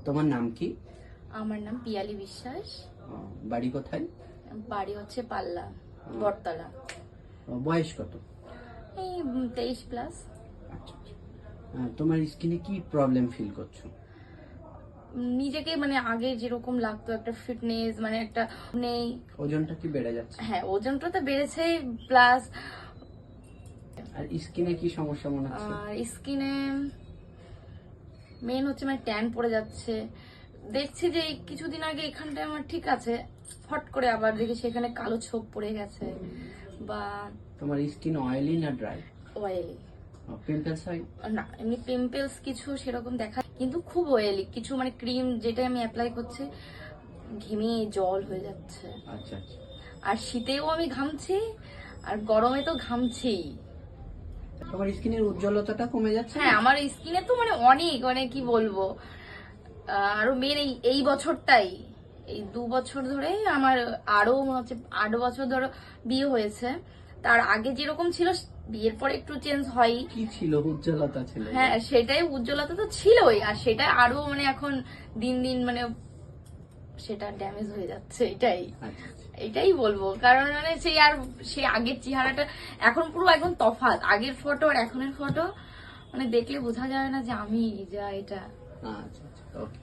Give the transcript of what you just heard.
তোমার নাম কি? আমার নাম পিয়ালি বিশ্বাস। বাড়ি কোথায়? বাড়ি হচ্ছে পাল্লা, বটতলা। বয়স কত? এই 23+। আচ্ছা। তোমার স্কিনে কি প্রবলেম ফিল করছো? নিজেকে মানে আগে যেরকম লাগতো, একটা ফিটনেস মানে একটা নেই। ওজনটা কি বেড়ে যাচ্ছে? হ্যাঁ, ওজনটা তো বেড়েছেই, প্লাস আর স্কিনে কি সমস্যা মনে হচ্ছে? স্কিনে মেন হচ্ছে মানে ট্যান পড়ে যাচ্ছে। দেখছি যে এই কিছুদিন আগে এখানটায় আমার ঠিক আছে, ফট করে আবার দেখি সেখানে কালো ছোপ পড়ে গেছে। বা তোমার স্কিন অয়েলি না ড্রাই? অয়েলি। পিম্পলস হয় না, এমনি পিম্পলস কিছু সেরকম দেখা, কিন্তু খুব অয়েলি কিছু, মানে ক্রিম যেটা আমি অ্যাপ্লাই করছি ঘেমে জল হয়ে যাচ্ছে। আচ্ছা আচ্ছা। আর শীতেও আমি ঘামছি, আর গরমে তো ঘামছি। তোমার স্কিনের উজ্জ্বলতাটা কমে যাচ্ছে? হ্যাঁ, আমার স্কিনে তো মানে অনেক, মানে কি বলবো, আরো মেন এই বছরটাই, এই 2 বছর ধরে আমার, আরো মনে হচ্ছে 8 বছর ধরে বিয়ে হয়েছে, তার আগে যেরকম ছিল বিয়ের পরে একটু চেঞ্জ হয়। কি ছিল? উজ্জ্বলতা ছিল। হ্যাঁ, সেটাই, উজ্জ্বলতা তো ছিলই, আর সেটা আরো মানে এখন দিন দিন মানে সেটা ড্যামেজ হয়ে যাচ্ছে। আচ্ছা। এটাই বলবো, কারণ মানে সেই আগের চেহারাটা এখন পুরো একদম তফাৎ। আগের ফটো আর এখনের ফটো মানে দেখলে বোঝা যায় না যে আমি যা এটা। আচ্ছা আচ্ছা, ওকে।